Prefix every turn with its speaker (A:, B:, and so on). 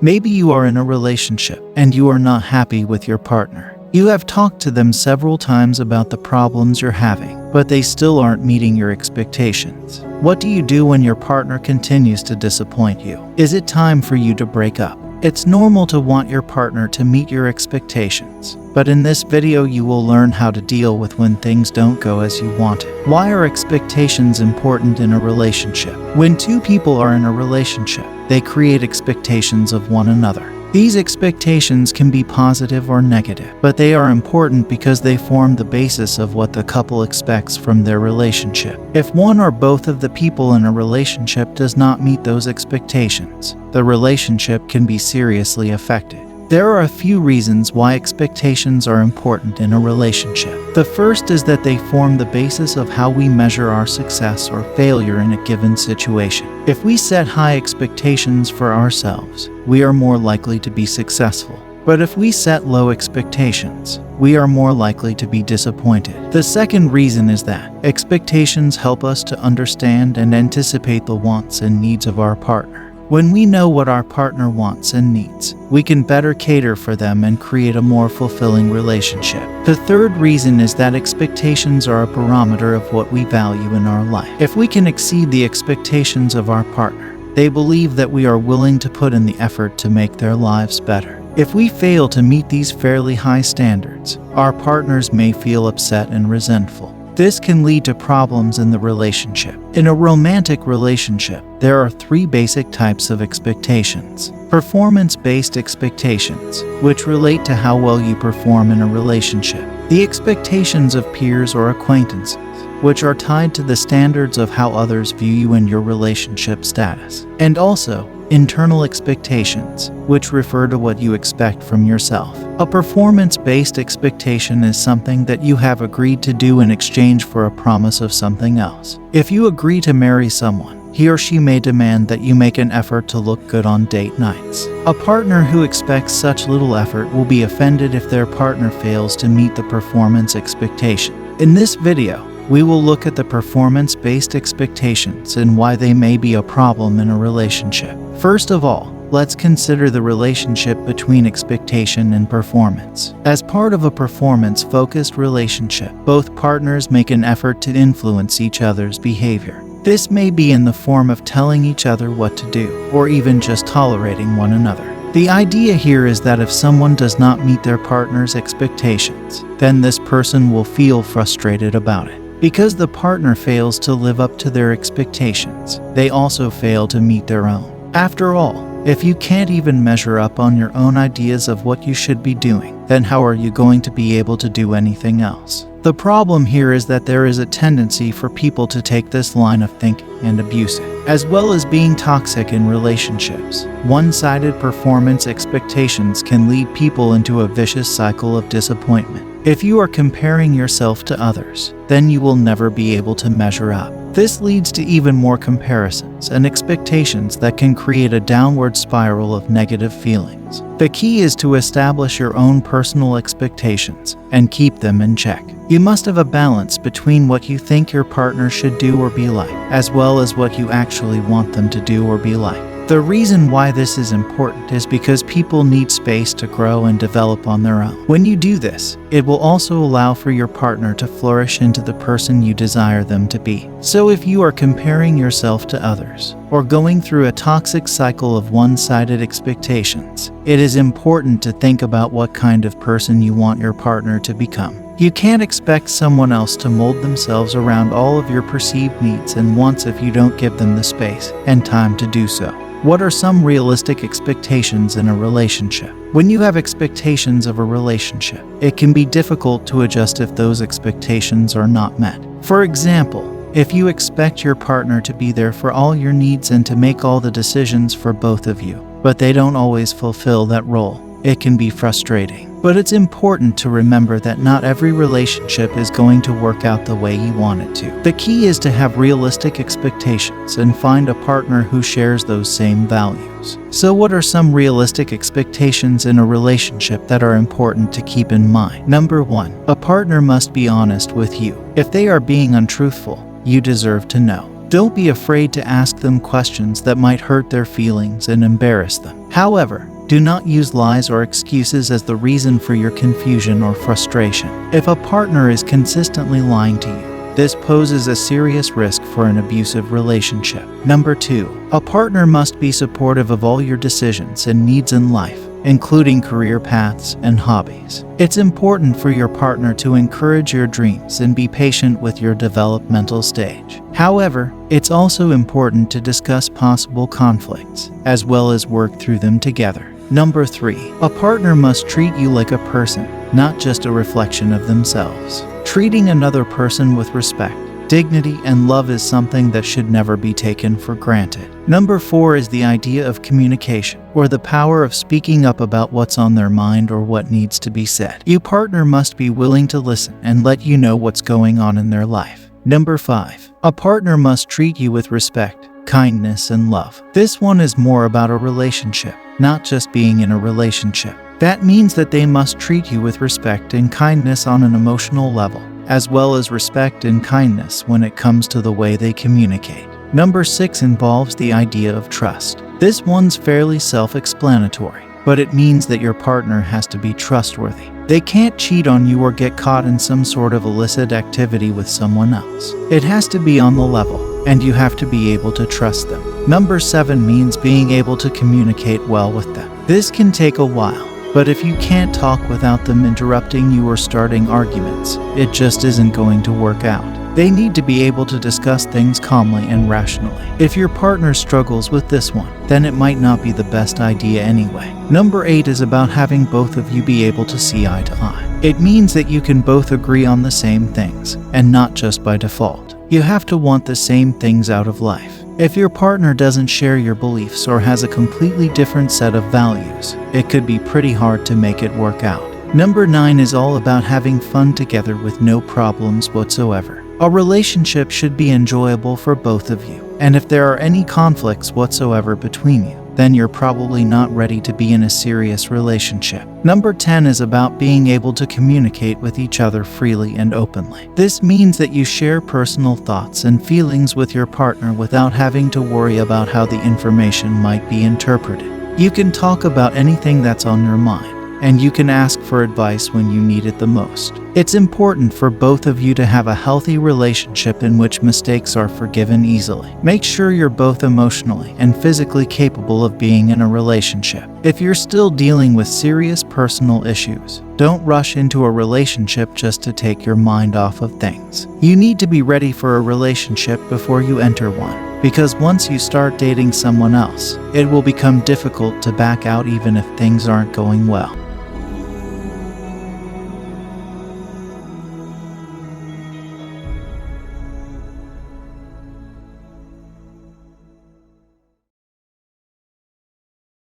A: Maybe you are in a relationship and you are not happy with your partner. You have talked to them several times about the problems you're having, but they still aren't meeting your expectations. What do you do when your partner continues to disappoint you? Is it time for you to break up? It's normal to want your partner to meet your expectations, but in this video you will learn how to deal with when things don't go as you wanted. Why are expectations important in a relationship? When two people are in a relationship, they create expectations of one another. These expectations can be positive or negative, but they are important because they form the basis of what the couple expects from their relationship. If one or both of the people in a relationship does not meet those expectations, the relationship can be seriously affected. There are a few reasons why expectations are important in a relationship. The first is that they form the basis of how we measure our success or failure in a given situation. If we set high expectations for ourselves, we are more likely to be successful. But if we set low expectations, we are more likely to be disappointed. The second reason is that expectations help us to understand and anticipate the wants and needs of our partner. When we know what our partner wants and needs, we can better cater for them and create a more fulfilling relationship. The third reason is that expectations are a barometer of what we value in our life. If we can exceed the expectations of our partner, they believe that we are willing to put in the effort to make their lives better. If we fail to meet these fairly high standards, our partners may feel upset and resentful. This can lead to problems in the relationship. In a romantic relationship, there are three basic types of expectations. Performance-based expectations, which relate to how well you perform in a relationship. The expectations of peers or acquaintances, which are tied to the standards of how others view you and your relationship status. And also, internal expectations, which refer to what you expect from yourself. A performance-based expectation is something that you have agreed to do in exchange for a promise of something else. If you agree to marry someone, he or she may demand that you make an effort to look good on date nights. A partner who expects such little effort will be offended if their partner fails to meet the performance expectation. In this video, we will look at the performance-based expectations and why they may be a problem in a relationship. First of all, let's consider the relationship between expectation and performance. As part of a performance-focused relationship, both partners make an effort to influence each other's behavior. This may be in the form of telling each other what to do, or even just tolerating one another. The idea here is that if someone does not meet their partner's expectations, then this person will feel frustrated about it. Because the partner fails to live up to their expectations, they also fail to meet their own. After all, if you can't even measure up on your own ideas of what you should be doing, then how are you going to be able to do anything else? The problem here is that there is a tendency for people to take this line of thinking and abuse it, as well as being toxic in relationships. One-sided performance expectations can lead people into a vicious cycle of disappointment. If you are comparing yourself to others, then you will never be able to measure up. This leads to even more comparisons and expectations that can create a downward spiral of negative feelings. The key is to establish your own personal expectations and keep them in check. You must have a balance between what you think your partner should do or be like, as well as what you actually want them to do or be like. The reason why this is important is because people need space to grow and develop on their own. When you do this, it will also allow for your partner to flourish into the person you desire them to be. So if you are comparing yourself to others, or going through a toxic cycle of one-sided expectations, it is important to think about what kind of person you want your partner to become. You can't expect someone else to mold themselves around all of your perceived needs and wants if you don't give them the space and time to do so. What are some realistic expectations in a relationship? When you have expectations of a relationship, it can be difficult to adjust if those expectations are not met. For example, if you expect your partner to be there for all your needs and to make all the decisions for both of you, but they don't always fulfill that role, it can be frustrating. But it's important to remember that not every relationship is going to work out the way you want it to. The key is to have realistic expectations and find a partner who shares those same values. So what are some realistic expectations in a relationship that are important to keep in mind? Number 1, a partner must be honest with you. If they are being untruthful, you deserve to know. Don't be afraid to ask them questions that might hurt their feelings and embarrass them. However, do not use lies or excuses as the reason for your confusion or frustration. If a partner is consistently lying to you, this poses a serious risk for an abusive relationship. Number 2. A partner must be supportive of all your decisions and needs in life, including career paths and hobbies. It's important for your partner to encourage your dreams and be patient with your developmental stage. However, it's also important to discuss possible conflicts, as well as work through them together. Number 3. A partner must treat you like a person, not just a reflection of themselves. Treating another person with respect, dignity, and love is something that should never be taken for granted. Number 4 is the idea of communication, or the power of speaking up about what's on their mind or what needs to be said. Your partner must be willing to listen and let you know what's going on in their life. Number 5. A partner must treat you with respect, kindness, and love. This one is more about a relationship, not just being in a relationship. That means that they must treat you with respect and kindness on an emotional level, as well as respect and kindness when it comes to the way they communicate. Number 6 involves the idea of trust. This one's fairly self-explanatory, but it means that your partner has to be trustworthy. They can't cheat on you or get caught in some sort of illicit activity with someone else. It has to be on the level, and you have to be able to trust them. Number 7 means being able to communicate well with them. This can take a while, but if you can't talk without them interrupting you or starting arguments, it just isn't going to work out. They need to be able to discuss things calmly and rationally. If your partner struggles with this one, then it might not be the best idea anyway. Number 8 is about having both of you be able to see eye to eye. It means that you can both agree on the same things, and not just by default. You have to want the same things out of life. If your partner doesn't share your beliefs or has a completely different set of values, it could be pretty hard to make it work out. Number 9 is all about having fun together with no problems whatsoever. A relationship should be enjoyable for both of you, and if there are any conflicts whatsoever between you, then you're probably not ready to be in a serious relationship. Number 10 is about being able to communicate with each other freely and openly. This means that you share personal thoughts and feelings with your partner without having to worry about how the information might be interpreted. You can talk about anything that's on your mind, and you can ask for advice when you need it the most. It's important for both of you to have a healthy relationship in which mistakes are forgiven easily. Make sure you're both emotionally and physically capable of being in a relationship. If you're still dealing with serious personal issues, don't rush into a relationship just to take your mind off of things. You need to be ready for a relationship before you enter one, because once you start dating someone else, it will become difficult to back out even if things aren't going well.